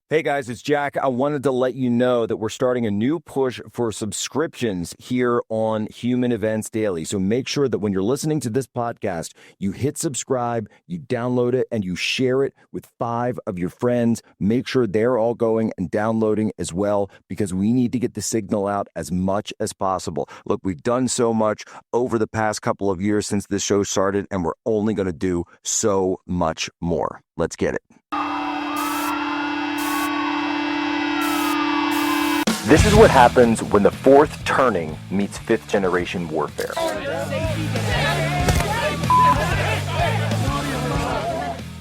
Hey guys, it's Jack. I wanted to let you know that we're starting a new push for subscriptions here on Human Events Daily. So make sure that when you're listening to this podcast, you hit subscribe, you download it, and you share it with 5 of your friends. Make sure they're all going and downloading as well, because we need to get the signal out as much as possible. Look, we've done so much over the past couple of years since this show started, and we're only going to do so much more. Let's get it. This is what happens when the fourth turning meets fifth generation warfare.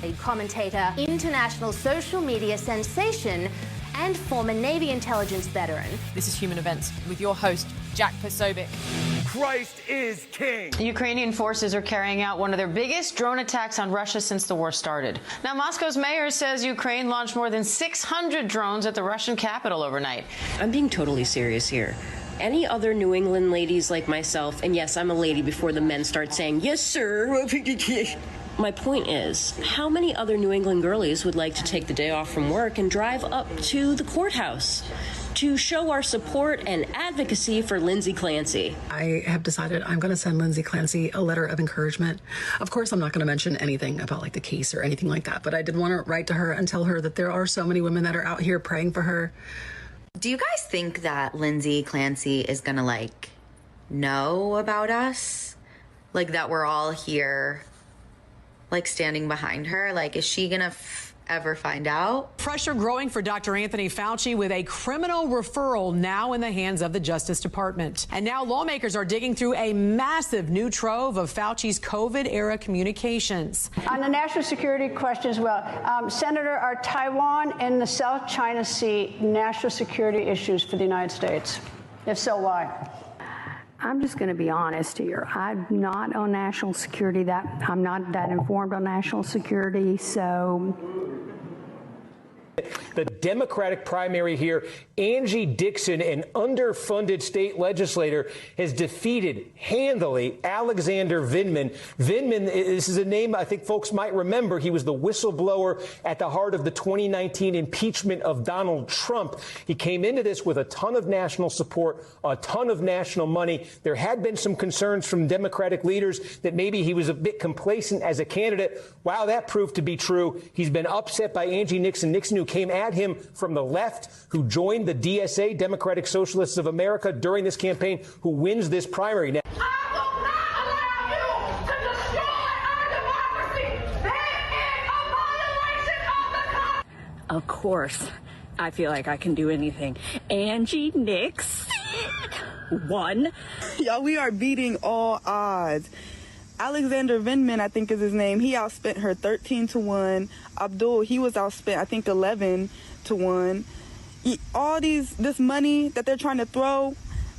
A commentator, international social media sensation, and former Navy intelligence veteran. This is Human Events with your host, Jack Posobiec. Christ is king. The Ukrainian forces are carrying out one of their biggest drone attacks on Russia since the war started. Now, Moscow's mayor says Ukraine launched more than 600 drones at the Russian capital overnight. I'm being totally serious here. Any other New England ladies like myself, and yes, I'm a lady before the men start saying, yes, sir. My point is, how many other New England girlies would like to take the day off from work and drive up to the courthouse to show our support and advocacy for Lindsay Clancy? I have decided I'm going to send Lindsay Clancy a letter of encouragement. Of course, I'm not going to mention anything about the case or anything like that, but I did want to write to her and tell her that there are so many women that are out here praying for her. Do you guys think that Lindsay Clancy is going to know about us? That we're all here standing behind her? Is she gonna ever find out? Pressure growing for Dr. Anthony Fauci with a criminal referral now in the hands of the Justice Department. And now lawmakers are digging through a massive new trove of Fauci's COVID-era communications. On the national security question as well, Senator, are Taiwan and the South China Sea national security issues for the United States? If so, why? I'm just going to be honest here. I'm not on national security. I'm not that informed on national security, so. The Democratic primary here, Angie Dixon, an underfunded state legislator, has defeated handily Alexander Vindman. Vindman, this is a name I think folks might remember. He was the whistleblower at the heart of the 2019 impeachment of Donald Trump. He came into this with a ton of national support, a ton of national money. There had been some concerns from Democratic leaders that maybe he was a bit complacent as a candidate. Wow, that proved to be true. He's been upset by Angie Nixon, who came at him from the left, who joined the DSA, Democratic Socialists of America, during this campaign, who wins this primary. Now, I will not allow you to destroy our democracy. That is a violation of the Of course, I feel like I can do anything. Angie Nixon won. Y'all, we are beating all odds. Alexander Vindman, I think is his name, he outspent her 13-1. Abdul, he was outspent, I think, 11-1. All this money that they're trying to throw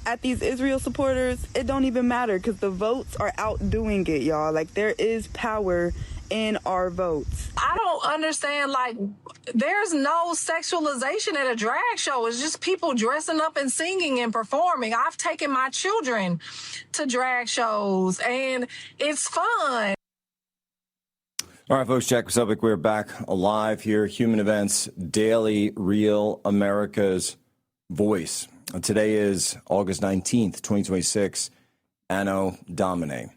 at these Israel supporters, it don't even matter because the votes are outdoing it, y'all. There is power in our votes. I don't understand, there's no sexualization at a drag show. It's just people dressing up and singing and performing. I've taken my children to drag shows, and it's fun. All right, folks, Jack Posobiec, we're back alive here. Human Events Daily, Real America's Voice. Today is August 19th, 2026, Anno Domini.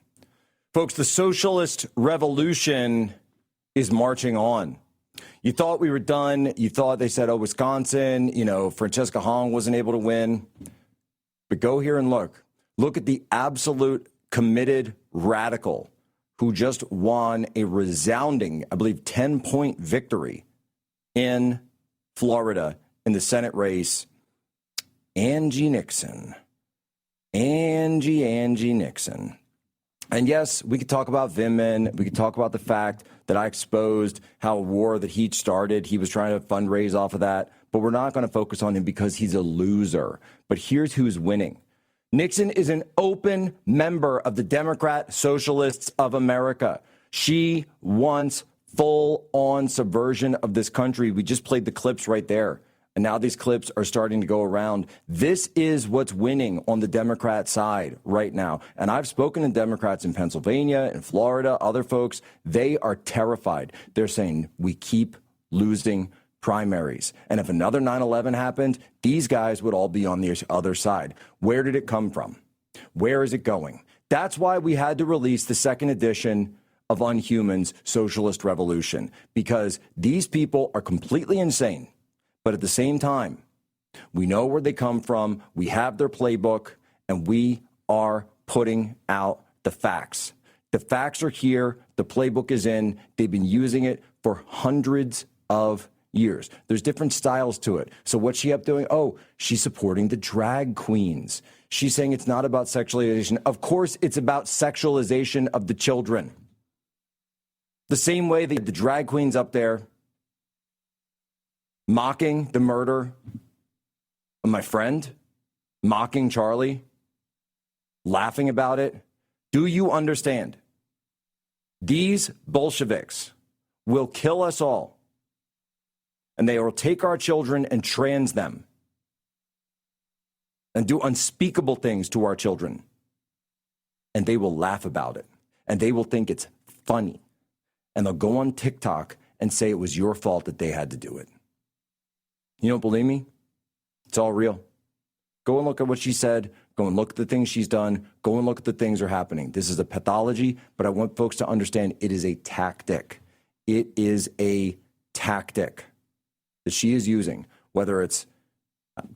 Folks, the socialist revolution is marching on. You thought we were done. You thought they said, Wisconsin, Francesca Hong wasn't able to win. But go here and look. Look at the absolute committed radical who just won a resounding, I believe, 10-point victory in Florida in the Senate race. Angie Nixon. Angie Nixon. And yes, we could talk about Vindman. We could talk about the fact that I exposed how a war that he started, he was trying to fundraise off of that. But we're not going to focus on him because he's a loser. But here's who's winning. Nixon is an open member of the Democrat Socialists of America. She wants full-on subversion of this country. We just played the clips right there. And now these clips are starting to go around. This is what's winning on the Democrat side right now. And I've spoken to Democrats in Pennsylvania, in Florida, other folks. They are terrified. They're saying we keep losing primaries. And if another 9/11 happened, these guys would all be on the other side. Where did it come from? Where is it going? That's why we had to release the second edition of Unhuman's Socialist Revolution, because these people are completely insane. But at the same time, we know where they come from. We have their playbook, and we are putting out the facts. The facts are here. The playbook is in. They've been using it for hundreds of years. There's different styles to it. So what's she up doing? Oh, she's supporting the drag queens. She's saying it's not about sexualization. Of course, it's about sexualization of the children. The same way that the drag queens up there mocking the murder of my friend, mocking Charlie, laughing about it. Do you understand? These Bolsheviks will kill us all, and they will take our children and trans them and do unspeakable things to our children, and they will laugh about it, and they will think it's funny, and they'll go on TikTok and say it was your fault that they had to do it. You don't believe me? It's all real. Go and look at what she said. Go and look at the things she's done. Go and look at the things that are happening. This is a pathology, but I want folks to understand it is a tactic. It is a tactic that she is using, whether it's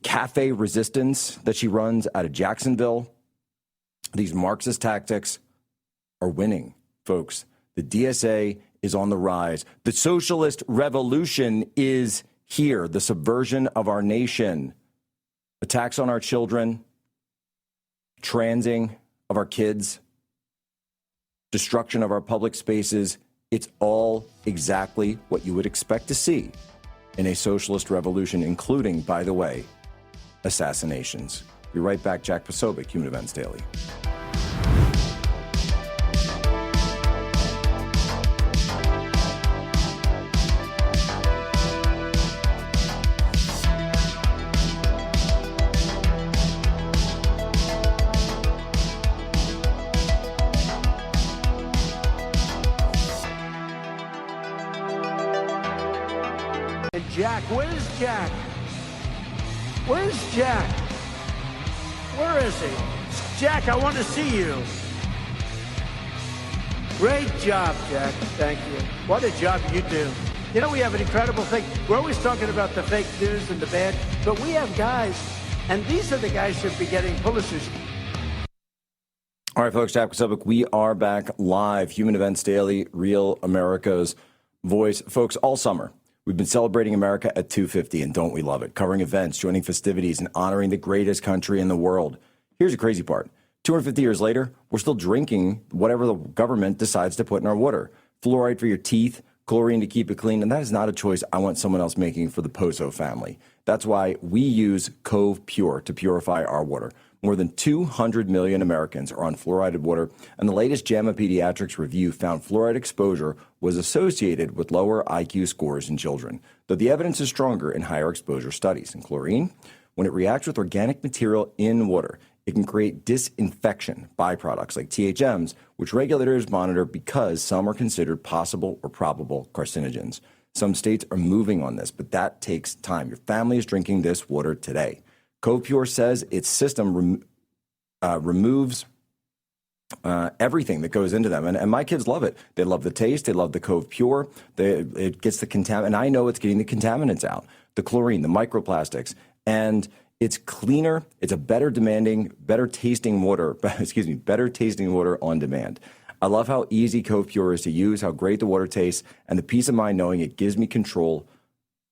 cafe resistance that she runs out of Jacksonville. These Marxist tactics are winning, folks. The DSA is on the rise. The socialist revolution is here. The subversion of our nation, attacks on our children, transing of our kids, destruction of our public spaces. It's all exactly what you would expect to see in a socialist revolution, including, by the way, assassinations. Be right back. Jack Posobiec, Human Events Daily. Jack, where's Jack? Where's Jack? Where is he? Jack, I want to see you. Great job, Jack. Thank you. What a job you do. You know, we have an incredible thing. We're always talking about the fake news and the bad, but we have guys, and these are the guys who should be getting Pulitzers. All right, folks, Jack Posobiec, we are back live. Human Events Daily, Real America's Voice. Folks, all summer, we've been celebrating America at 250, and don't we love it? Covering events, joining festivities, and honoring the greatest country in the world. Here's the crazy part. 250 years later, we're still drinking whatever the government decides to put in our water. Fluoride for your teeth, chlorine to keep it clean, and that is not a choice I want someone else making for the Poso family. That's why we use Cove Pure to purify our water. More than 200 million Americans are on fluoridated water, and the latest JAMA Pediatrics review found fluoride exposure was associated with lower IQ scores in children, though the evidence is stronger in higher exposure studies. And chlorine, when it reacts with organic material in water, it can create disinfection byproducts like THMs, which regulators monitor because some are considered possible or probable carcinogens. Some states are moving on this, but that takes time. Your family is drinking this water today. Cove Pure says its system removes everything that goes into them. And my kids love it. They love the taste. They love the Cove Pure. It gets the contaminant. And I know it's getting the contaminants out, the chlorine, the microplastics. And it's cleaner. It's a better tasting water on demand. I love how easy Cove Pure is to use, how great the water tastes, and the peace of mind knowing it gives me control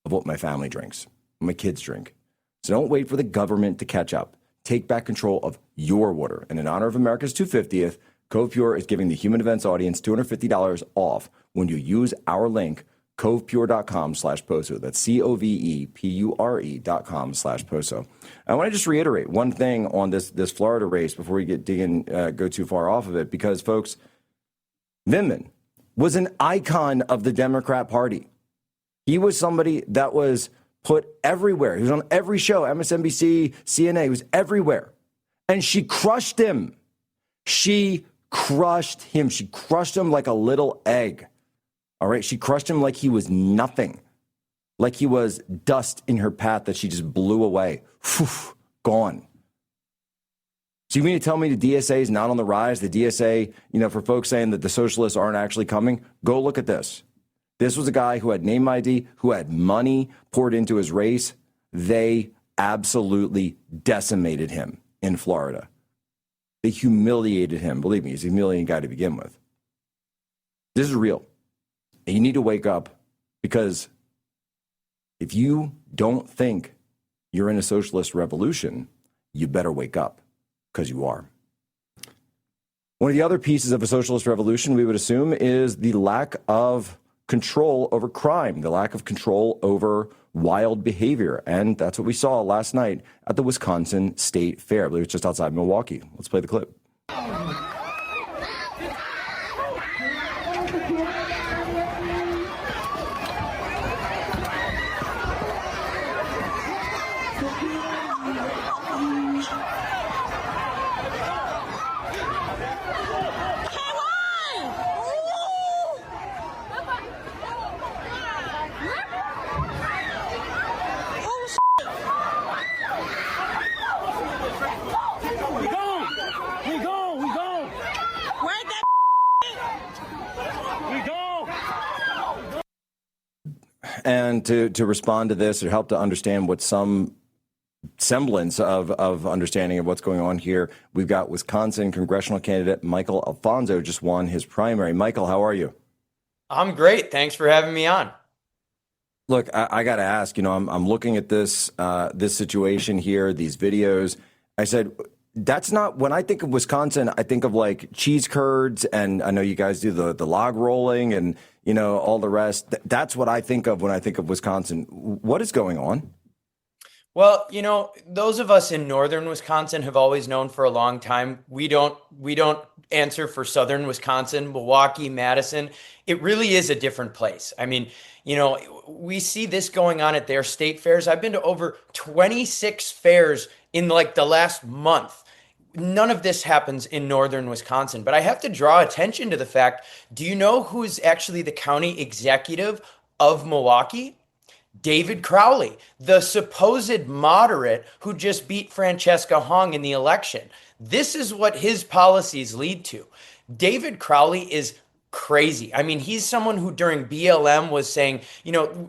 of what my family drinks, what my kids drink. So don't wait for the government to catch up. Take back control of your water. And in honor of America's 250th, Cove Pure is giving the Human Events audience $250 off when you use our link, covepure.com/poso. That's COVEPURE.com/poso. I want to just reiterate one thing on this Florida race before we go too far off of it, because, folks, Vindman was an icon of the Democrat Party. He was somebody that was put everywhere. He was on every show, MSNBC, CNN. He was everywhere. And she crushed him. She crushed him. She crushed him like a little egg. All right? She crushed him like he was nothing. like he was dust in her path that she just blew away. Whew, gone. So you mean to tell me the DSA is not on the rise? The DSA, for folks saying that the socialists aren't actually coming, go look at this. This was a guy who had name ID, who had money poured into his race. They absolutely decimated him in Florida. They humiliated him. Believe me, he's a humiliating guy to begin with. This is real. And you need to wake up, because if you don't think you're in a socialist revolution, you better wake up, because you are. One of the other pieces of a socialist revolution, we would assume, is the lack of control over crime, the lack of control over wild behavior. And that's what we saw last night at the Wisconsin State Fair. I believe it's just outside Milwaukee. Let's play the clip. And to respond to this, or help to understand what some semblance of understanding of what's going on here, we've got Wisconsin congressional candidate Michael Alfonso just won his primary. Michael, how are you? I'm great. Thanks for having me on. Look, I got to ask, I'm looking at this situation here, these videos. I said, that's not, when I think of Wisconsin, I think of like cheese curds, and I know you guys do the log rolling and, all the rest. That's what I think of when I think of Wisconsin. What is going on? Well, those of us in northern Wisconsin have always known for a long time, we don't answer for southern Wisconsin, Milwaukee, Madison. It really is a different place. I mean, we see this going on at their state fairs. I've been to over 26 fairs in like the last month. None of this happens in northern Wisconsin, but I have to draw attention to the fact, do you know who is actually the county executive of Milwaukee? David Crowley, the supposed moderate who just beat Francesca Hong in the election. This is what his policies lead to. David Crowley is crazy. I mean, he's someone who during BLM was saying,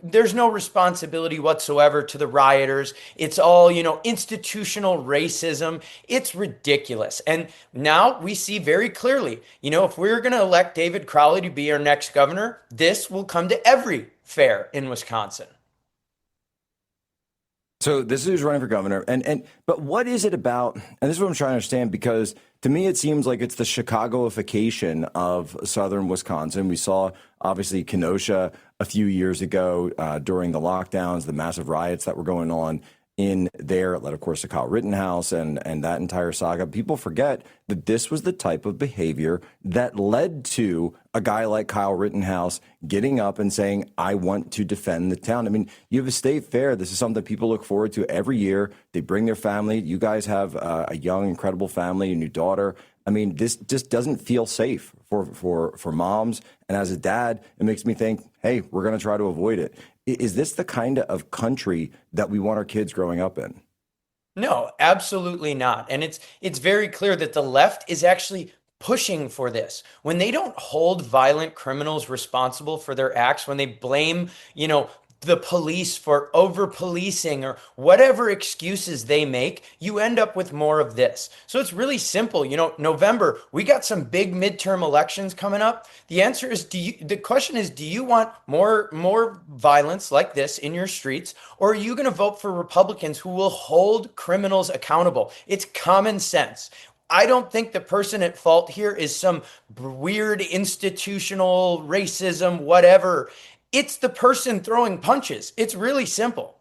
there's no responsibility whatsoever to the rioters. It's all, institutional racism. It's ridiculous. And now we see very clearly, if we're going to elect David Crowley to be our next governor, this will come to every fair in Wisconsin. So this is who's running for governor. But what is it about? And this is what I'm trying to understand, because to me, it seems like it's the Chicagoification of southern Wisconsin. We saw, obviously, Kenosha a few years ago during the lockdowns, the massive riots that were going on in there. It led, of course, to Kyle Rittenhouse and that entire saga. People forget that this was the type of behavior that led to a guy like Kyle Rittenhouse getting up and saying, I want to defend the town. I mean, you have a state fair. This is something that people look forward to every year. They bring their family. You guys have a young, incredible family, a new daughter. I mean, this just doesn't feel safe for moms. And as a dad, it makes me think, hey, we're going to try to avoid it. Is this the kind of country that we want our kids growing up in? No, absolutely not. And it's very clear that the left is actually pushing for this. When they don't hold violent criminals responsible for their acts, when they blame, the police for over-policing or whatever excuses they make, you end up with more of this. So it's really simple. November, we got some big midterm elections coming up. The answer is, the question is, do you want more violence like this in your streets, or are you going to vote for Republicans who will hold criminals accountable? It's common sense. I don't think the person at fault here is some weird institutional racism, whatever. It's the person throwing punches. It's really simple.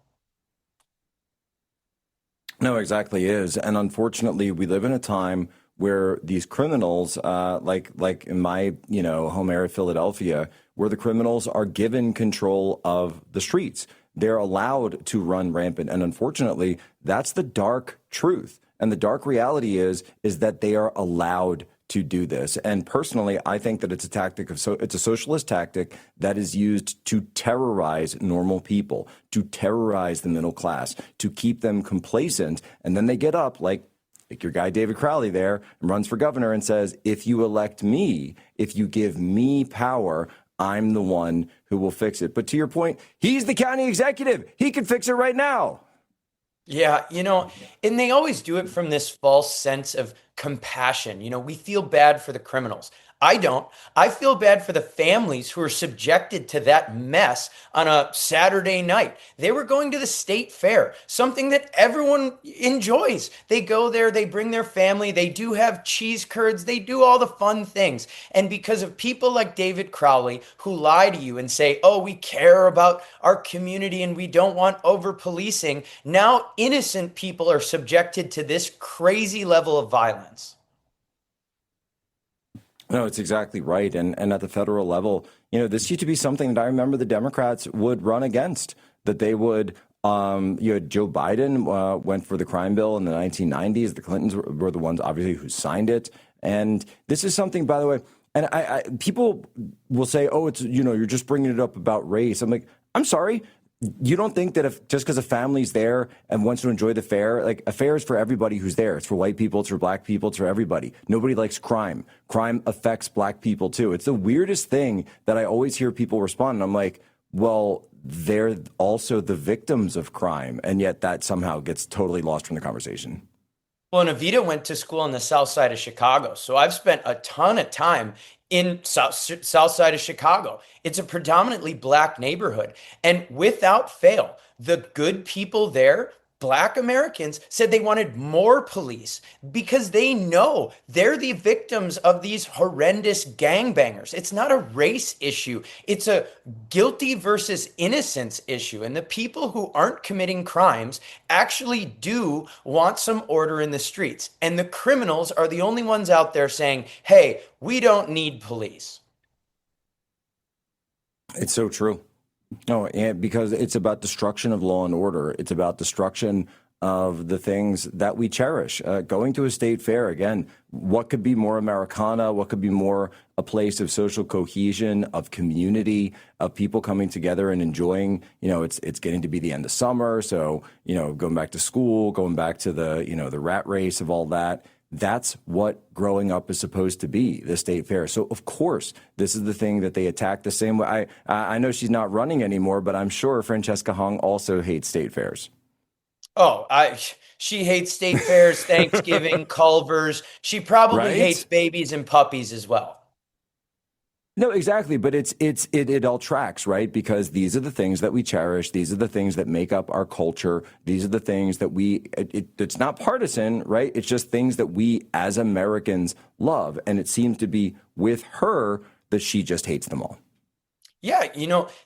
No, exactly is. And unfortunately, we live in a time where these criminals, like in my home area, Philadelphia, where the criminals are given control of the streets. They're allowed to run rampant. And unfortunately, that's the dark truth. And the dark reality is that they are allowed to do this. And personally, I think that it's a tactic it's a socialist tactic that is used to terrorize normal people, to terrorize the middle class, to keep them complacent. And then they get up like your guy David Crowley there and runs for governor and says, if you elect me, if you give me power, I'm the one who will fix it. But to your point, he's the county executive. He could fix it right now. Yeah, and they always do it from this false sense of compassion. We feel bad for the criminals. I don't. I feel bad for the families who are subjected to that mess on a Saturday night. They were going to the state fair, something that everyone enjoys. They go there, they bring their family, they do have cheese curds, they do all the fun things. And because of people like David Crowley who lie to you and say, oh, we care about our community and we don't want over policing, now innocent people are subjected to this crazy level of violence. No, it's exactly right. And at the federal level, this used to be something that I remember the Democrats would run against, that they would, Joe Biden went for the crime bill in the 1990s. The Clintons were the ones, obviously, who signed it. And this is something, by the way, and I people will say, oh, it's, you're just bringing it up about race. I'm like, I'm sorry. You don't think that if just because a family's there and wants to enjoy the fair, like a fair is for everybody who's there. It's for white people, it's for black people, it's for everybody. Nobody likes crime. Crime affects black people too. It's the weirdest thing that I always hear people respond. And I'm like, well, they're also the victims of crime. And yet that somehow gets totally lost from the conversation. Well, and Avita went to school on the south side of Chicago. So I've spent a ton of time in south side of Chicago. It's a predominantly black neighborhood. And without fail, the good people there, black Americans, said they wanted more police because they know they're the victims of these horrendous gangbangers. It's not a race issue. It's a guilty versus innocence issue. And the people who aren't committing crimes actually do want some order in the streets. And the criminals are the only ones out there saying, hey, we don't need police. It's so true. No, and because it's about destruction of law and order. It's about destruction of the things that we cherish. Going to a state fair, again, what could be more Americana? What could be more a place of social cohesion, of community, of people coming together and enjoying, it's getting to be the end of summer. So, going back to school, going back to the rat race of all that. That's what growing up is supposed to be, the state fair. So, of course, this is the thing that they attack the same way. I know she's not running anymore, but I'm sure Francesca Hung also hates state fairs. Oh, she hates state fairs, Thanksgiving, Culver's. She probably hates babies and puppies as well. No, exactly. But it all tracks, right? Because these are the things that we cherish. These are the things that make up our culture. These are the things that it's not partisan, right? It's just things that we as Americans love. And it seems to be with her that she just hates them all. Yeah,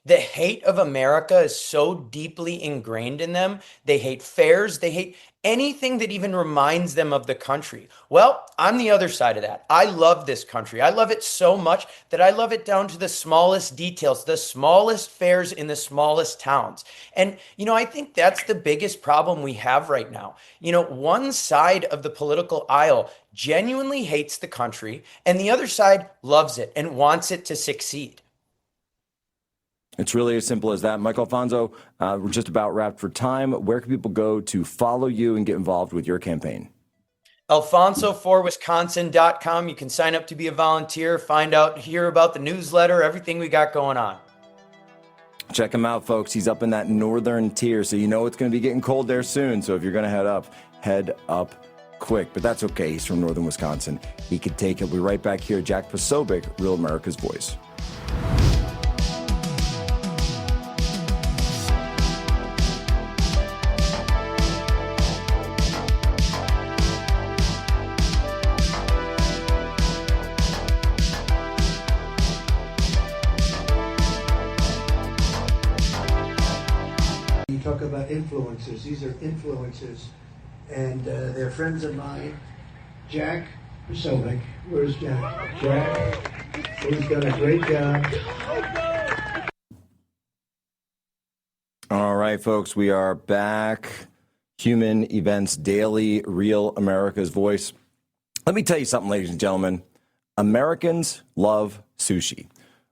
the hate of America is so deeply ingrained in them. They hate fairs. They hate anything that even reminds them of the country. Well, I'm the other side of that. I love this country. I love it so much that I love it down to the smallest details, the smallest fairs in the smallest towns. And, I think that's the biggest problem we have right now. One side of the political aisle genuinely hates the country, and the other side loves it and wants it to succeed. It's really as simple as that. Mike Alfonso, we're just about wrapped for time. Where can people go to follow you and get involved with your campaign? Alfonso4Wisconsin.com. You can sign up to be a volunteer, hear about the newsletter, everything we got going on. Check him out, folks. He's up in that northern tier, so it's going to be getting cold there soon. So if you're going to head up quick. But that's okay. He's from northern Wisconsin. He could take it. We'll be right back here. Jack Posobiec, Real America's Voice. You talk about influencers. These are influencers, and they're friends of mine. Jack Posobiec. Where's Jack? Jack, who's done a great job. All right, folks, we are back. Human Events Daily, Real America's Voice. Let me tell you something, ladies and gentlemen. Americans love sushi.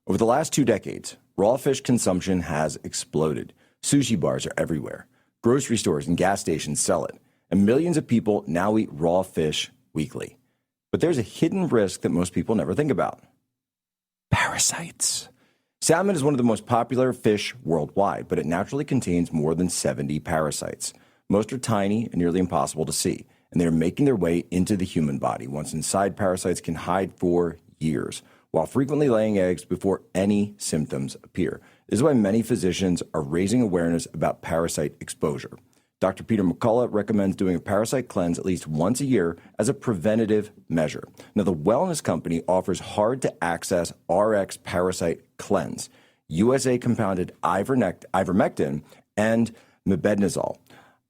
Over the last 2 decades, raw fish consumption has exploded. Sushi bars are everywhere. Grocery stores and gas stations sell it. And millions of people now eat raw fish weekly. But there's a hidden risk that most people never think about. Parasites. Salmon is one of the most popular fish worldwide, but it naturally contains more than 70 parasites. Most are tiny and nearly impossible to see, and they are making their way into the human body. Once inside, parasites can hide for years, while frequently laying eggs before any symptoms appear. This is why many physicians are raising awareness about parasite exposure. Dr. Peter McCullough recommends doing a parasite cleanse at least once a year as a preventative measure. Now, the wellness company offers hard-to-access RX Parasite Cleanse, USA compounded ivermectin, and mebendazole.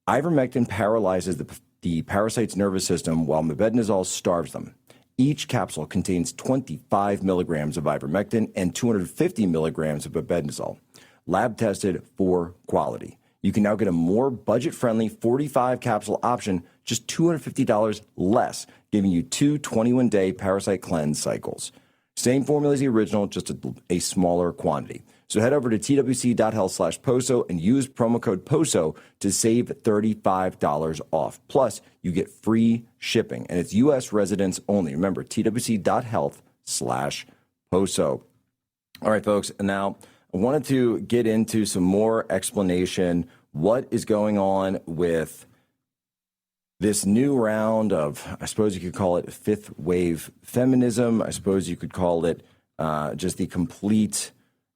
Ivermectin paralyzes the parasite's nervous system while mebendazole starves them. Each capsule contains 25 milligrams of ivermectin and 250 milligrams of mebendazole, lab tested for quality. You can now get a more budget-friendly 45-capsule option, just $250 less, giving you 2 21-day parasite cleanse cycles. Same formula as the original, just a smaller quantity. So head over to twc.health/POSO and use promo code POSO to save $35 off. Plus, you get free shipping, and it's U.S. residents only. Remember, twc.health/POSO. All right, folks, and now I wanted to get into some more explanation. What is going on with this new round of, I suppose you could call it fifth wave feminism. I suppose you could call it just the complete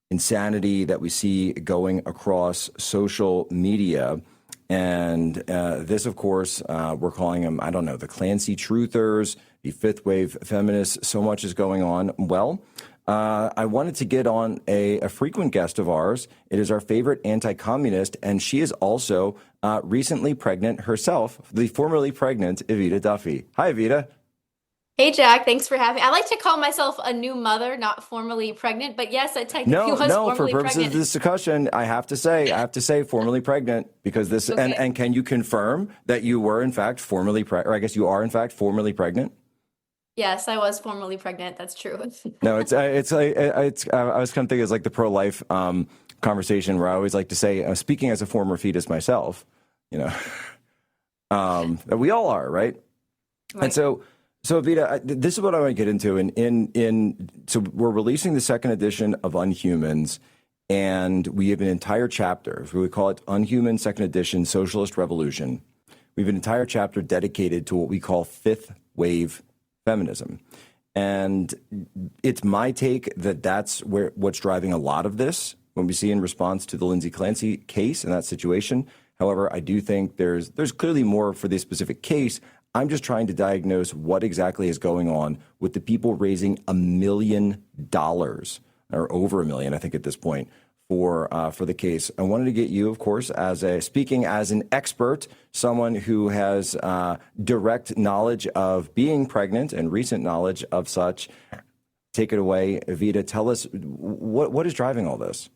insanity that we see going across social media. And this, of course, we're calling them, I don't know, the Clancy truthers, the fifth wave feminists. So much is going on. Well, I wanted to get on a frequent guest of ours. It is our favorite anti-communist, and she is also recently pregnant herself, the formerly pregnant Evita Duffy. Hi, Evita. Hey, Jack. Thanks for having me. I like to call myself a new mother, not formerly pregnant, but yes, I technically was formerly for purposes pregnant. of this discussion, I have to say formerly pregnant, because this, Okay. and can you confirm that you were in fact formerly pregnant, or I guess you are in fact formerly pregnant? Yes, I was formerly pregnant. That's true. No, I was kind of thinking it's like the pro-life conversation where I always like to say, speaking as a former fetus myself, you know, that we all are, right? And so Evita, this is what I want to get into. So we're releasing the second edition of Unhumans, and we have an entire chapter. We call it Unhuman Second Edition Socialist Revolution. We have an entire chapter dedicated to what we call fifth wave feminism. And it's my take that that's what's driving a lot of this when we see in response to the Lindsay Clancy case and that situation. However, I do think there's clearly more for this specific case. I'm just trying to diagnose what exactly is going on with the people raising $1 million, or over $1 million, I think at this point, for the case. I wanted to get you, of course, speaking as an expert, someone who has direct knowledge of being pregnant and recent knowledge of such. Take it away, Evita. Tell us what is driving all this.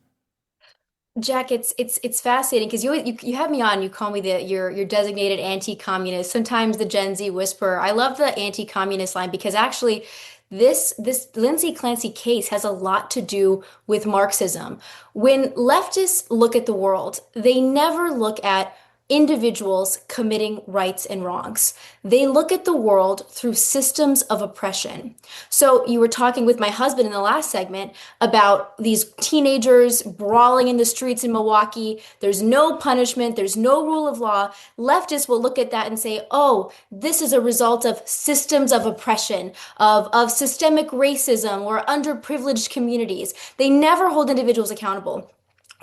Jack, it's fascinating because you have me on. You call me your designated anti-communist. Sometimes the Gen Z whisperer. I love the anti-communist line because actually, this Lindsay Clancy case has a lot to do with Marxism. When leftists look at the world, they never look at individuals committing rights and wrongs. They look at the world through systems of oppression. So you were talking with my husband in the last segment about these teenagers brawling in the streets in Milwaukee. There's no punishment. There's no rule of law. Leftists will look at that and say, oh, this is a result of systems of oppression, of systemic racism or underprivileged communities. They never hold individuals accountable.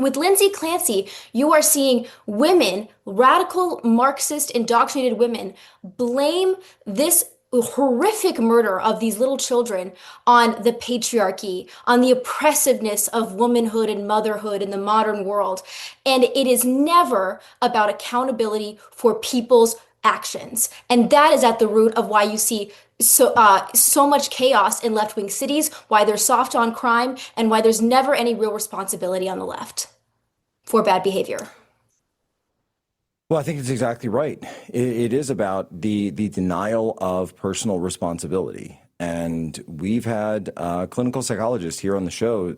With Lindsay Clancy, you are seeing women, radical Marxist indoctrinated women, blame this horrific murder of these little children on the patriarchy, on the oppressiveness of womanhood and motherhood in the modern world. And it is never about accountability for people's actions. And that is at the root of why you see so much chaos in left-wing cities, why they're soft on crime, and why there's never any real responsibility on the left for bad behavior. Well, I think it's exactly right. It is about the denial of personal responsibility. And we've had clinical psychologists here on the show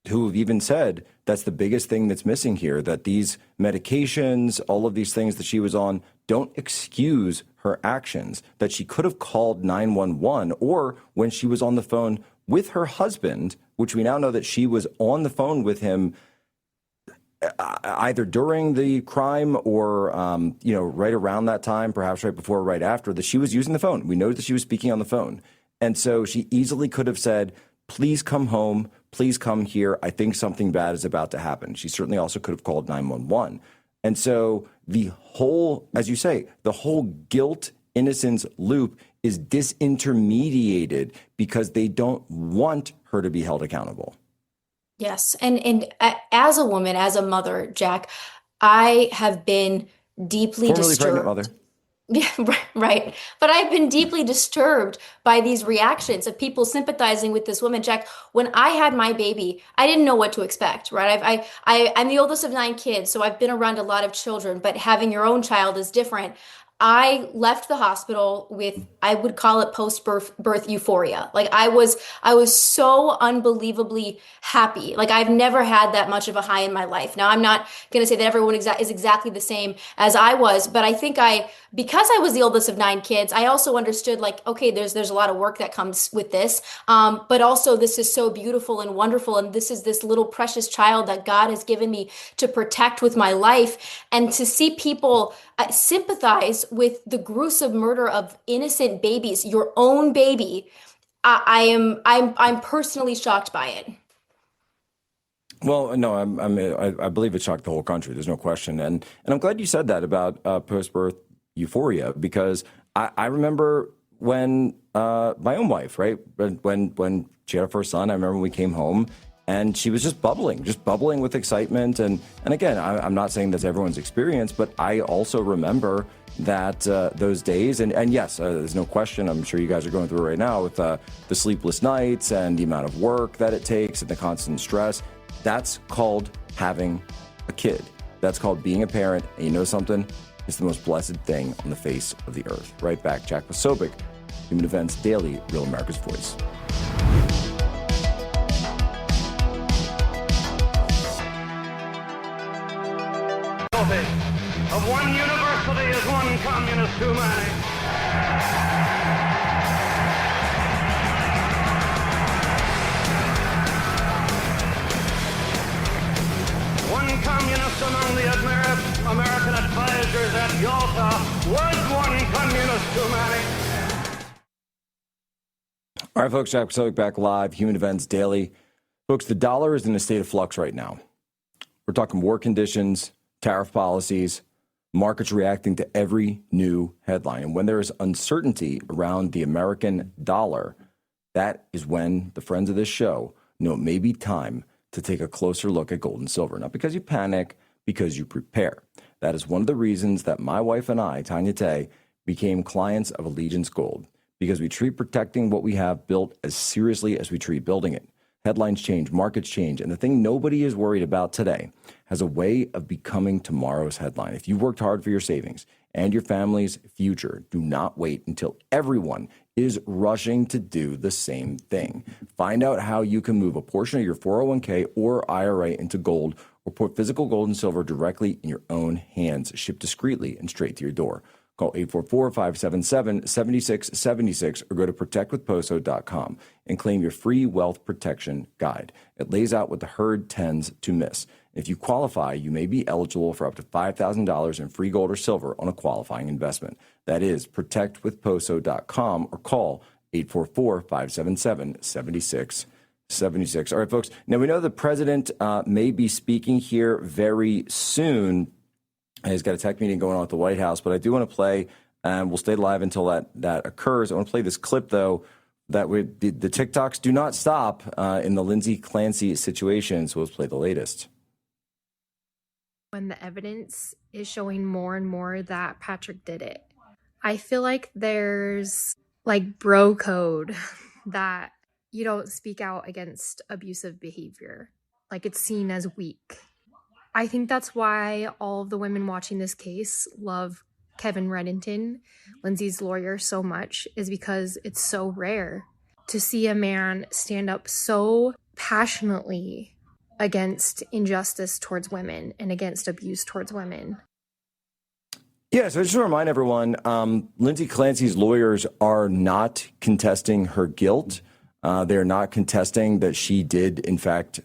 who have even said that's the biggest thing that's missing here, that these medications, all of these things that she was on, don't excuse her actions, that she could have called 911, or when she was on the phone with her husband, which we now know that she was on the phone with him either during the crime or, right around that time, perhaps right before or right after, that she was using the phone. We know that she was speaking on the phone. And so she easily could have said, please come home, please come here. I think something bad is about to happen. She certainly also could have called 911. And so the whole, as you say, the whole guilt innocence loop is disintermediated because they don't want her to be held accountable. Yes. And as a woman, as a mother, Jack, I have been deeply Formerly disturbed. pregnant mother. Yeah, right. But I've been deeply disturbed by these reactions of people sympathizing with this woman. Jack, when I had my baby, I didn't know what to expect, right? I'm the oldest of 9 kids, so I've been around a lot of children, but having your own child is different. I left the hospital with, I would call it post-birth euphoria. Like I was so unbelievably happy. Like I've never had that much of a high in my life. Now, I'm not going to say that everyone is exactly the same as I was, but I think because I was the oldest of 9 kids, I also understood like, okay, there's a lot of work that comes with this. But also this is so beautiful and wonderful. And this is this little precious child that God has given me to protect with my life. And to see people sympathize with the gruesome murder of innocent babies, your own baby, I'm personally shocked by it. Well, no, I believe it shocked the whole country. There's no question, and I'm glad you said that about post-birth euphoria, because I remember when my own wife, right, when she had her first son, I remember when we came home. And she was just bubbling with excitement. And again, I'm not saying that's everyone's experience, but I also remember that those days. And yes, there's no question. I'm sure you guys are going through it right now with the sleepless nights and the amount of work that it takes and the constant stress. That's called having a kid. That's called being a parent. And you know something? It's the most blessed thing on the face of the earth. Right back, Jack Posobiec, Human Events Daily, Real America's Voice. Of one university is one communist too many. One communist among the American advisors at Yalta was one communist too many. All right, folks, Jack Posobiec back live, Human Events Daily. Folks, the dollar is in a state of flux right now. We're talking war conditions, tariff policies, markets reacting to every new headline. And when there is uncertainty around the American dollar, that is when the friends of this show know it may be time to take a closer look at gold and silver. Not because you panic, because you prepare. That is one of the reasons that my wife and I, Tanya Tay, became clients of Allegiance Gold, because we treat protecting what we have built as seriously as we treat building it. Headlines change, markets change, and the thing nobody is worried about today has a way of becoming tomorrow's headline. If you've worked hard for your savings and your family's future, do not wait until everyone is rushing to do the same thing. Find out how you can move a portion of your 401k or IRA into gold, or put physical gold and silver directly in your own hands, shipped discreetly and straight to your door. Call 844-577-7676 or go to protectwithposo.com and claim your free wealth protection guide. It lays out what the herd tends to miss. If you qualify, you may be eligible for up to $5,000 in free gold or silver on a qualifying investment. That is protectwithposo.com or call 844-577-7676. All right, folks. Now, we know the president may be speaking here very soon. He's got a tech meeting going on at the White House, but I do want to play, and we'll stay live until that occurs. I want to play this clip, though, that the TikToks do not stop in the Lindsay Clancy situation, so let's play the latest. When the evidence is showing more and more that Patrick did it, I feel like there's like bro code that you don't speak out against abusive behavior. Like it's seen as weak. I think that's why all of the women watching this case love Kevin Reddington, Lindsay's lawyer, so much, is because it's so rare to see a man stand up so passionately against injustice towards women and against abuse towards women. Yeah, so I just want to remind everyone, Lindsay Clancy's lawyers are not contesting her guilt. They're not contesting that she did, in fact,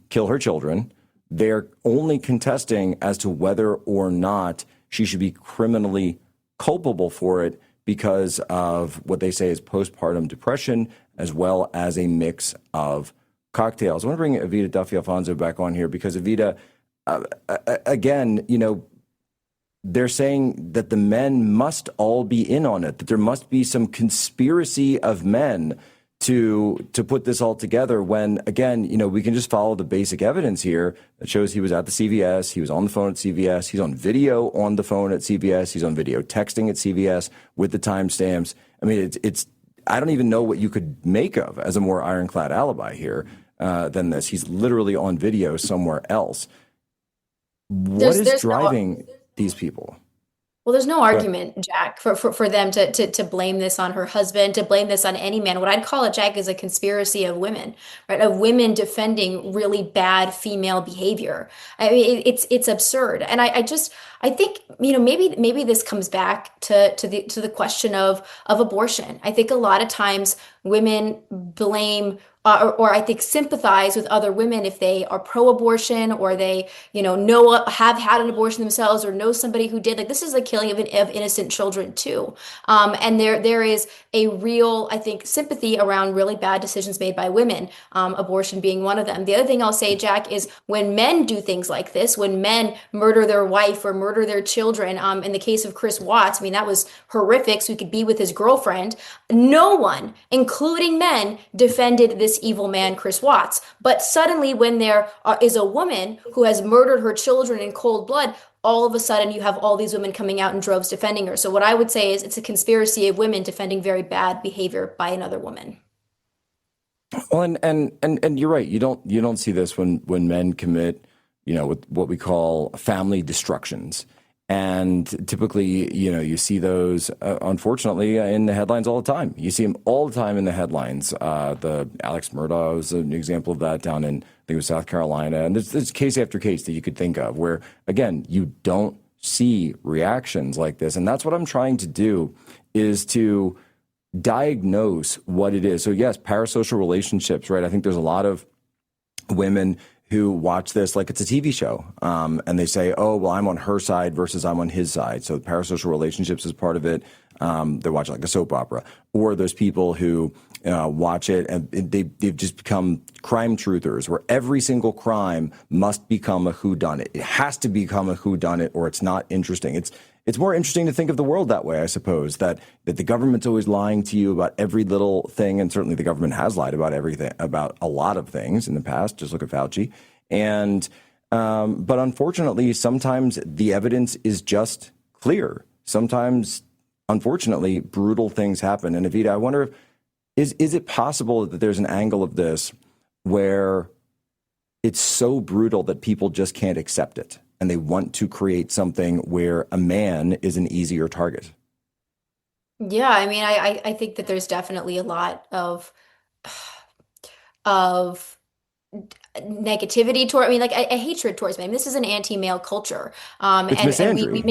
kill her children. They're only contesting as to whether or not she should be criminally culpable for it because of what they say is postpartum depression, as well as a mix of cocktails. I want to bring Evita Duffy Alfonso back on here because Evita, again, they're saying that the men must all be in on it, that there must be some conspiracy of men to put this all together when, again, we can just follow the basic evidence here that shows he was at the CVS, he was on the phone at CVS, he's on video on the phone at CVS, he's on video texting at CVS with the timestamps. I mean, it's I don't even know what you could make of as a more ironclad alibi here than this. He's literally on video somewhere else. What is driving these people? Well, there's no argument, Jack, for them to blame this on her husband, to blame this on any man. What I'd call it, Jack, is a conspiracy of women, right? Of women defending really bad female behavior. I mean, it's absurd. And I think, maybe this comes back to the question of abortion. I think a lot of times women blame or I think sympathize with other women if they are pro-abortion or they, have had an abortion themselves or know somebody who did. Like, this is the killing of innocent children too. And there is a real, I think, sympathy around really bad decisions made by women, abortion being one of them. The other thing I'll say, Jack, is when men do things like this, when men murder their wife or murder their children, in the case of Chris Watts, I mean, that was horrific, so he could be with his girlfriend. No one, including men, defended this evil man, Chris Watts. But suddenly when there is a woman who has murdered her children in cold blood, all of a sudden you have all these women coming out in droves defending her. So what I would say is it's a conspiracy of women defending very bad behavior by another woman. Well, and you're right. You don't see this when men commit, what we call family destructions. And typically, you see those, unfortunately, in the headlines all the time. You see them all the time in the headlines. The Alex Murdaugh was an example of that down in, I think it was South Carolina. And there's case after case that you could think of where, again, you don't see reactions like this. And that's what I'm trying to do, is to diagnose what it is. So, yes, parasocial relationships, right? I think there's a lot of women who watch this like it's a TV show. And they say, oh, well, I'm on her side versus I'm on his side. So parasocial relationships is part of it. They're watching like a soap opera. Or there's people who watch it and they've just become crime truthers where every single crime must become a whodunit. It has to become a whodunit or it's not interesting. It's more interesting to think of the world that way, I suppose, that the government's always lying to you about every little thing. And certainly the government has lied about everything, about a lot of things in the past. Just look at Fauci. And but unfortunately, sometimes the evidence is just clear. Sometimes, unfortunately, brutal things happen. And Evita, I wonder, is it possible that there's an angle of this where it's so brutal that people just can't accept it? And they want to create something where a man is an easier target. Yeah, I mean, I think that there's definitely a lot of negativity toward, I mean, like a hatred towards men. This is an anti-male culture. And we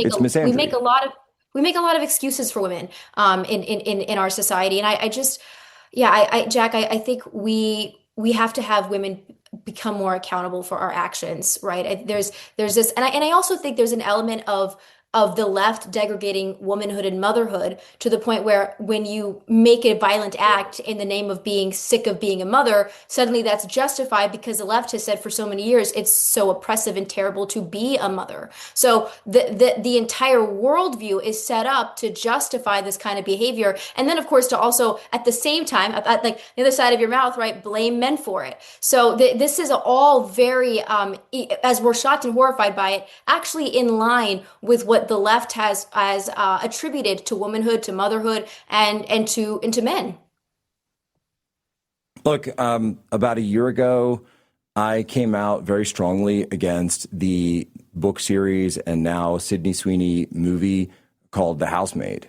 make a lot of excuses for women in our society. And Jack, I think we have to have women become more accountable for our actions, right? There's this, and I also think there's an element of the left degrading womanhood and motherhood to the point where when you make a violent act in the name of being sick of being a mother, suddenly that's justified because the left has said for so many years it's so oppressive and terrible to be a mother. So the entire worldview is set up to justify this kind of behavior. And then, of course, to also, at the same time, at like the other side of your mouth, right, blame men for it. So this is all very, as we're shocked and horrified by it, actually in line with what the left has attributed to womanhood, to motherhood, and to men. Look, about a year ago, I came out very strongly against the book series and now Sydney Sweeney movie called The Housemaid.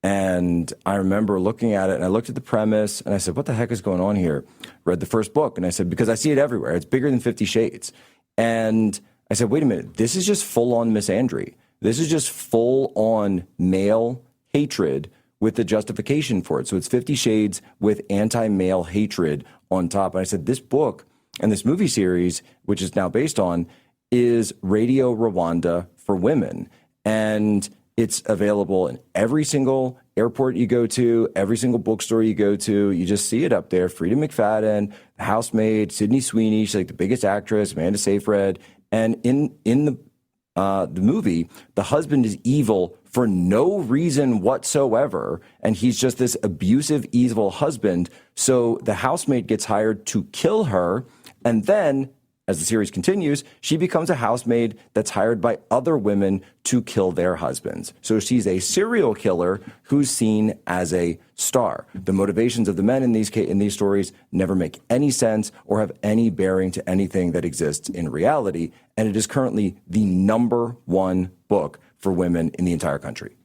And I remember looking at it, and I looked at the premise, and I said, what the heck is going on here? Read the first book, and I said, because I see it everywhere. It's bigger than 50 Shades. And I said, wait a minute, this is just full-on misandry. This is just full-on male hatred with the justification for it. So it's 50 Shades with anti-male hatred on top. And I said, this book and this movie series, which is now based on, is Radio Rwanda for women. And it's available in every single airport you go to, every single bookstore you go to. You just see it up there. Frida McFadden, the housemaid, Sydney Sweeney, she's like the biggest actress, Amanda Seyfried. And in the movie, the husband is evil for no reason whatsoever. And he's just this abusive, evil husband. So the housemaid gets hired to kill her. And then, as the series continues, she becomes a housemaid that's hired by other women to kill their husbands. So she's a serial killer who's seen as a star. The motivations of the men in these stories never make any sense or have any bearing to anything that exists in reality. And it is currently the #1 book for women in the entire country.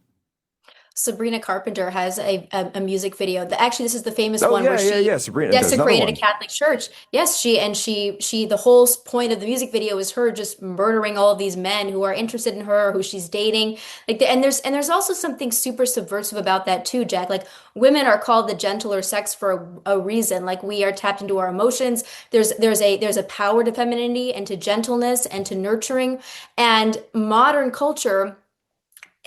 Sabrina Carpenter has a music video. Actually, this is the famous one yeah, where she Sabrina, desecrated a Catholic church. Yes, the whole point of the music video is her just murdering all of these men who are interested in her, who she's dating. And there's also something super subversive about that too, Jack. Like, women are called the gentler sex for a reason. Like, we are tapped into our emotions. There's a power to femininity and to gentleness and to nurturing. And modern culture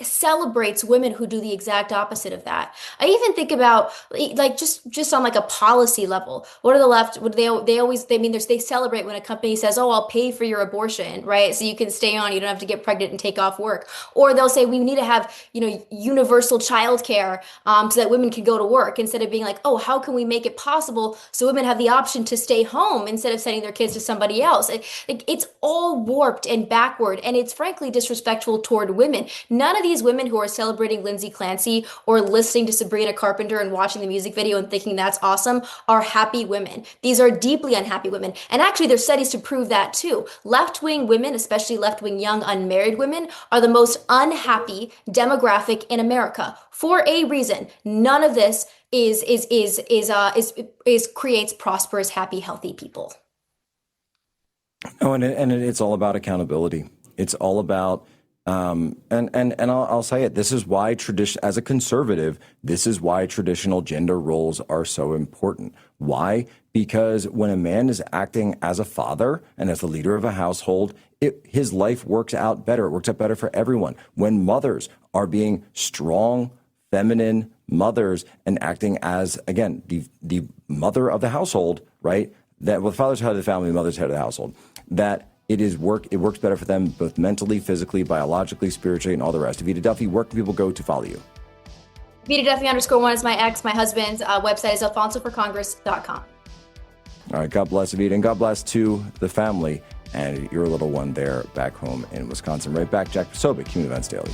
celebrates women who do the exact opposite of that. I even think about, like, just on like a policy level. What are the left? They celebrate when a company says, "Oh, I'll pay for your abortion," right? So you can stay on, you don't have to get pregnant and take off work. Or they'll say, "We need to have, universal childcare so that women can go to work," instead of being like, "Oh, how can we make it possible so women have the option to stay home instead of sending their kids to somebody else?" It's all warped and backward, and it's frankly disrespectful toward women. None of these women who are celebrating Lindsay Clancy or listening to Sabrina Carpenter and watching the music video and thinking that's awesome are happy women. These are deeply unhappy women. And actually, there's studies to prove that too. Left-wing women, especially left-wing young unmarried women, are the most unhappy demographic in America for a reason. None of this creates prosperous, happy, healthy people. Oh, and it's all about accountability. It's all about I'll say it. This is why as a conservative, this is why traditional gender roles are so important. Why? Because when a man is acting as a father and as the leader of a household, his life works out better. It works out better for everyone. When mothers are being strong, feminine mothers and acting as, again, the mother of the household, right? That, well, the father's head of the family, the mother's head of the household. That it works better for them both mentally, physically, biologically, spiritually, and all the rest. Evita Duffy, where can people go to follow you? Evita Duffy _1 is my ex. My husband's website is alfonsoforcongress.com. All right, God bless Evita, and God bless to the family and your little one there back home in Wisconsin. Right back, Jack Posobiec, Human Events Daily.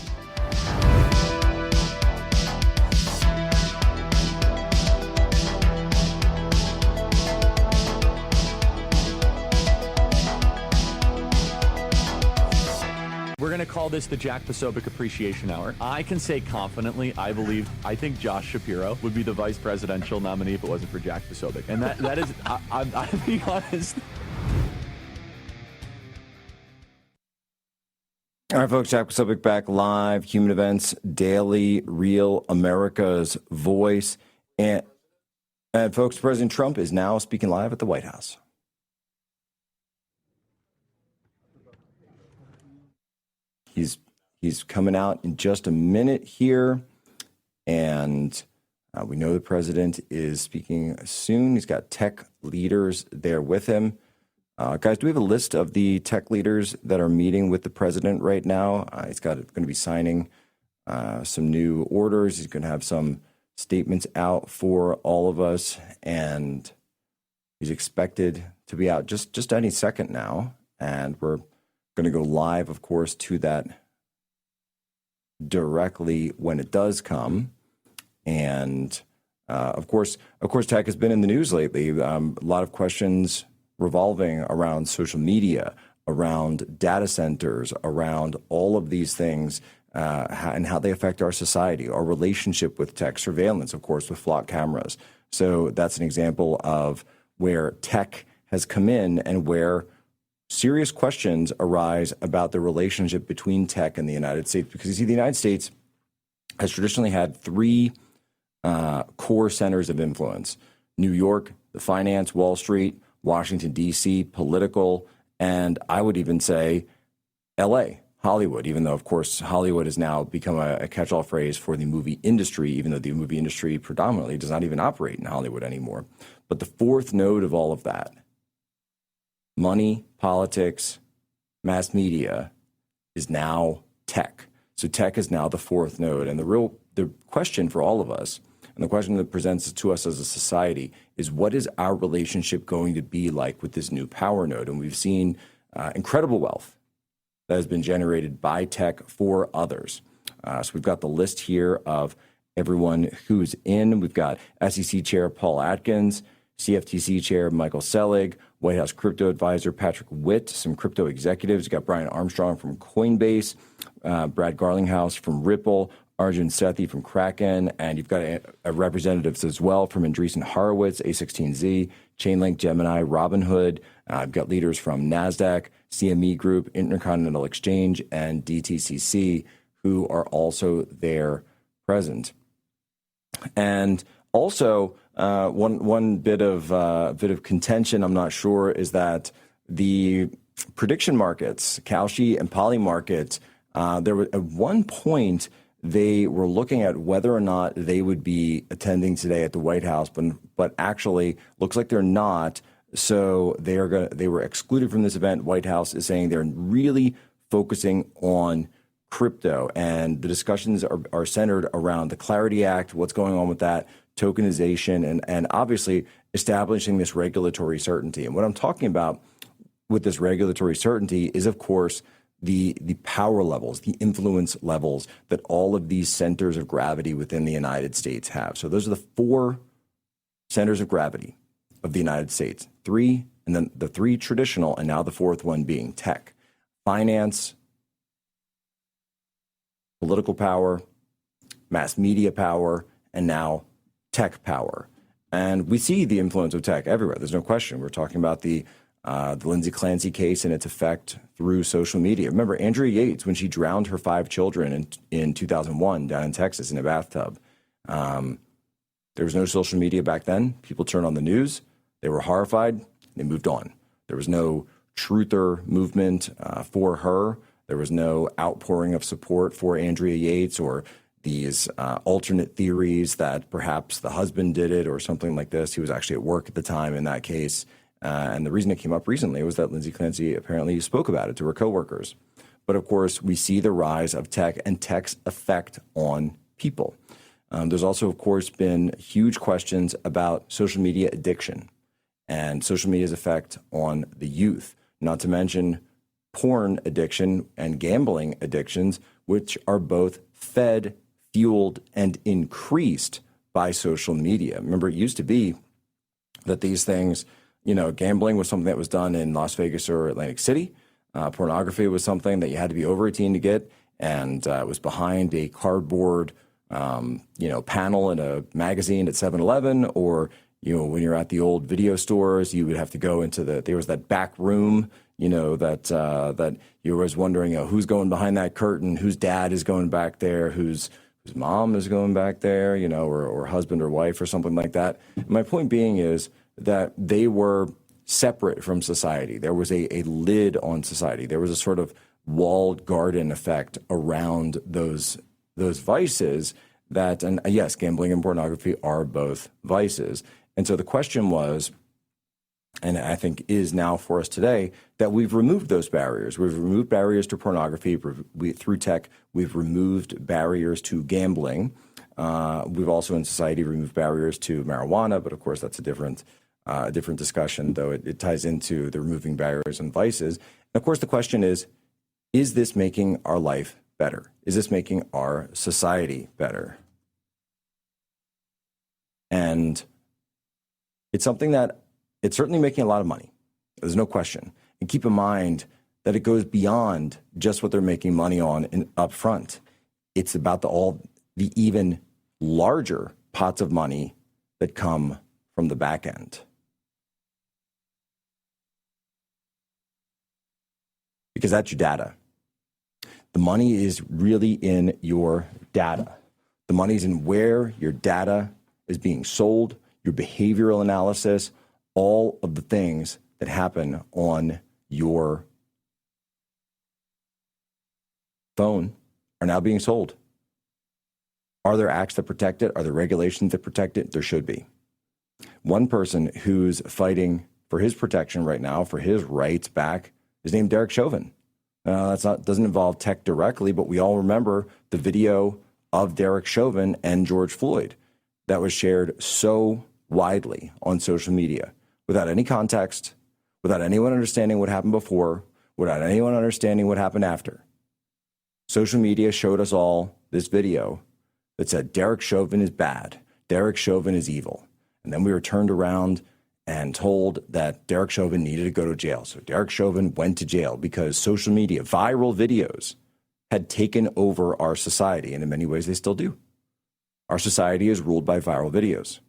We're going to call this the Jack Posobiec Appreciation Hour. I can say confidently, I think Josh Shapiro would be the vice presidential nominee if it wasn't for Jack Posobiec. And that is, I'm being honest. All right, folks, Jack Posobiec back live, Human Events Daily, Real America's Voice. And folks, President Trump is now speaking live at the White House. He's coming out in just a minute here, and we know the president is speaking soon. He's got tech leaders there with him. Guys, do we have a list of the tech leaders that are meeting with the president right now? He's going to be signing some new orders. He's going to have some statements out for all of us, and he's expected to be out just any second now. And we're going to go live, of course, to that directly when it does come. And of course, tech has been in the news lately. A lot of questions revolving around social media, around data centers, around all of these things, and how they affect our society, our relationship with tech, surveillance, of course, with flock cameras. So that's an example of where tech has come in and where serious questions arise about the relationship between tech and the United States. Because you see, the United States has traditionally had three core centers of influence: New York, the finance, Wall Street; Washington, D.C., political; and I would even say L.A., Hollywood, even though, of course, Hollywood has now become a catch-all phrase for the movie industry, even though the movie industry predominantly does not even operate in Hollywood anymore. But the fourth node of all of that, money, politics, mass media, is now tech. So tech is now the fourth node. And the question for all of us, and the question that presents to us as a society, is what is our relationship going to be like with this new power node? And we've seen incredible wealth that has been generated by tech for others. So we've got the list here of everyone who's in. We've got SEC Chair Paul Atkins, CFTC Chair Michael Selig, White House crypto advisor Patrick Witt, some crypto executives. You've got Brian Armstrong from Coinbase, Brad Garlinghouse from Ripple, Arjun Sethi from Kraken, and you've got a representatives as well from Andreessen Horowitz, A16Z, Chainlink, Gemini, Robinhood. I've got leaders from NASDAQ, CME Group, Intercontinental Exchange, and DTCC, who are also there present. And also, one bit of contention, I'm not sure, is that the prediction markets, Kalshi and Poly markets, there was at one point they were looking at whether or not they would be attending today at the White House, but actually looks like they're not. So they were excluded from this event. White House is saying they're really focusing on crypto, and the discussions are centered around the Clarity Act, what's going on with that, tokenization, and obviously establishing this regulatory certainty. And what I'm talking about with this regulatory certainty is, of course, the power levels, the influence levels that all of these centers of gravity within the United States have. So those are the four centers of gravity of the United States. Three, and then the three traditional, and now the fourth one being tech, finance, political power, mass media power, and now tech power. And we see the influence of tech everywhere. There's no question. We're talking about the Lindsay Clancy case and its effect through social media. Remember, Andrea Yates, when she drowned her 5 children in 2001 down in Texas in a bathtub, there was no social media back then. People turned on the news. They were horrified. They moved on. There was no truther movement for her. There was no outpouring of support for Andrea Yates or these alternate theories that perhaps the husband did it or something like this. He was actually at work at the time in that case. And the reason it came up recently was that Lindsay Clancy apparently spoke about it to her coworkers. But of course, we see the rise of tech and tech's effect on people. There's also, of course, been huge questions about social media addiction and social media's effect on the youth, not to mention porn addiction and gambling addictions, which are both fed, fueled, and increased by social media. Remember, it used to be that these things, gambling was something that was done in Las Vegas or Atlantic City. Pornography was something that you had to be over 18 to get, and it was behind a cardboard, panel in a magazine at 7-Eleven, or when you're at the old video stores, you would have to go into there was that back room, that you was wondering, who's going behind that curtain, whose dad is going back there, whose mom is going back there, or husband or wife or something like that. My point being is that they were separate from society. There was a lid on society. There was a sort of walled garden effect around those vices that, and yes, gambling and pornography are both vices. And so the question was, and I think is now for us today, that we've removed those barriers. We've removed barriers to pornography through tech. We've removed barriers to gambling. We've also in society removed barriers to marijuana, but of course that's a different discussion, though it ties into the removing barriers and vices. And of course the question is this making our life better? Is this making our society better? And it's something that it's certainly making a lot of money. There's no question. And keep in mind that it goes beyond just what they're making money on up front. It's about the even larger pots of money that come from the back end. Because that's your data. The money is really in your data. The money is in where your data is being sold, your behavioral analysis, all of the things that happen on your phone are now being sold. Are there acts that protect it? Are there regulations that protect it? There should be. One person who's fighting for his protection right now, for his rights back, is named Derek Chauvin. Doesn't involve tech directly, but we all remember the video of Derek Chauvin and George Floyd that was shared so widely on social media without any context, without anyone understanding what happened before, without anyone understanding what happened after. Social media showed us all this video that said Derek Chauvin is bad, Derek Chauvin is evil. And then we were turned around and told that Derek Chauvin needed to go to jail. So Derek Chauvin went to jail because social media, viral videos, had taken over our society. And in many ways, they still do. Our society is ruled by viral videos.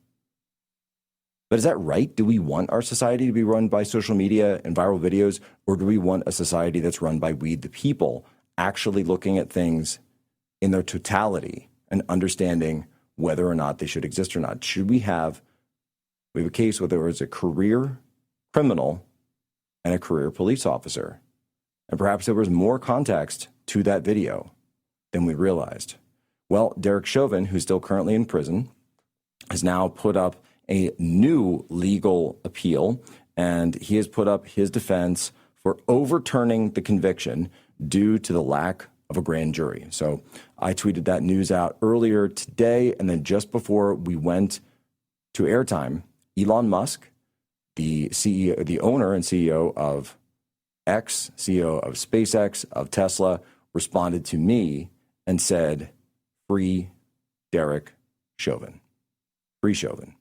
But is that right? Do we want our society to be run by social media and viral videos? Or do we want a society that's run by we, the people, actually looking at things in their totality and understanding whether or not they should exist or not? Should we have a case where there was a career criminal and a career police officer, and perhaps there was more context to that video than we realized? Well, Derek Chauvin, who's still currently in prison, has now put up a new legal appeal, and he has put up his defense for overturning the conviction due to the lack of a grand jury. So I tweeted that news out earlier today, and then just before we went to airtime, Elon Musk, the CEO, the owner and CEO of X, CEO of SpaceX, of Tesla, responded to me and said, "Free Derek Chauvin. Free Chauvin."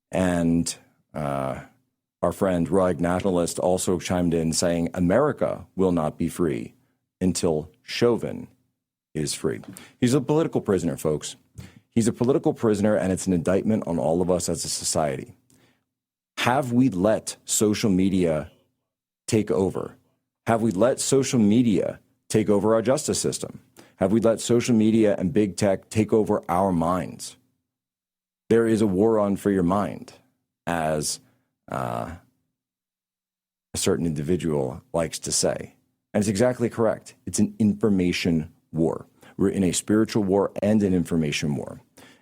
And our friend Rug Nationalist also chimed in saying, "America will not be free until Chauvin is free." He's a political prisoner, folks. He's a political prisoner, and it's an indictment on all of us as a society. Have we let social media take over? Have we let social media take over our justice system? Have we let social media and big tech take over our minds? There is a war on for your mind, as a certain individual likes to say. And it's exactly correct. It's an information war. We're in a spiritual war and an information war.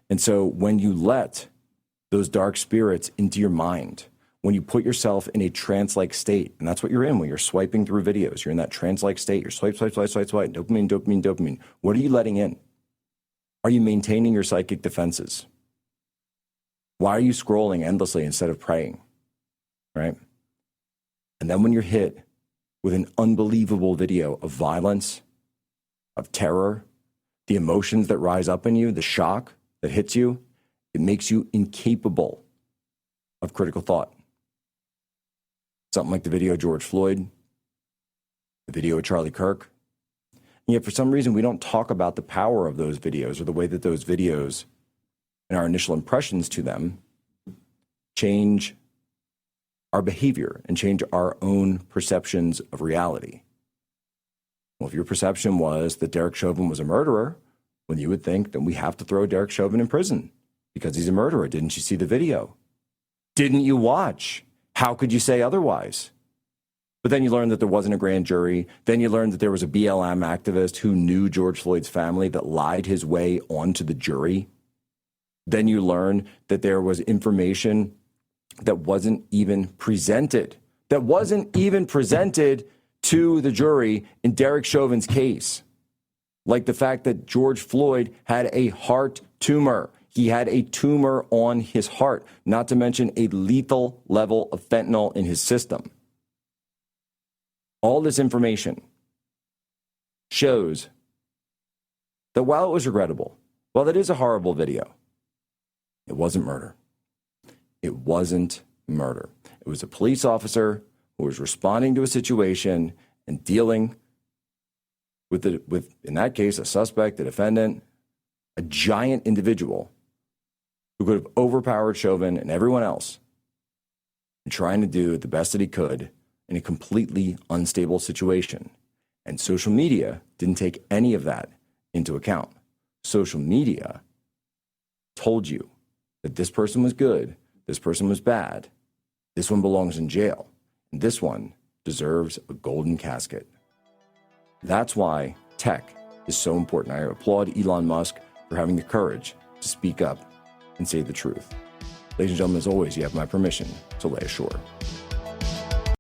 And so when you let those dark spirits into your mind, when you put yourself in a trance-like state, and that's what you're in when you're swiping through videos, you're in that trance-like state, you're swipe, dopamine, dopamine, dopamine. What are you letting in? Are you maintaining your psychic defenses? Why are you scrolling endlessly instead of praying, right? And then when you're hit with an unbelievable video of violence, of terror, the emotions that rise up in you, the shock that hits you, it makes you incapable of critical thought. Something like the video of George Floyd, the video of Charlie Kirk. And yet for some reason, we don't talk about the power of those videos or the way that those videos and our initial impressions to them change our behavior and change our own perceptions of reality. Well, if your perception was that Derek Chauvin was a murderer, well, you would think that we have to throw Derek Chauvin in prison because he's a murderer. Didn't you see the video? Didn't you watch? How could you say otherwise? But then you learned that there wasn't a grand jury. Then you learned that there was a BLM activist who knew George Floyd's family that lied his way onto the jury. Then you learned that there was information that wasn't even presented, to the jury in Derek Chauvin's case. Like the fact that George Floyd had a heart tumor. He had a tumor on his heart, not to mention a lethal level of fentanyl in his system. All this information shows that while it was regrettable, while it is a horrible video, it wasn't murder. It wasn't murder. It was a police officer who was responding to a situation and dealing with, in that case, a suspect, a defendant, a giant individual who could have overpowered Chauvin and everyone else, and trying to do the best that he could in a completely unstable situation. And social media didn't take any of that into account. Social media told you that this person was good, this person was bad, this one belongs in jail, and this one deserves a golden casket. That's why tech is so important. I applaud Elon Musk for having the courage to speak up and say the truth. Ladies and gentlemen, as always, you have my permission to lay ashore.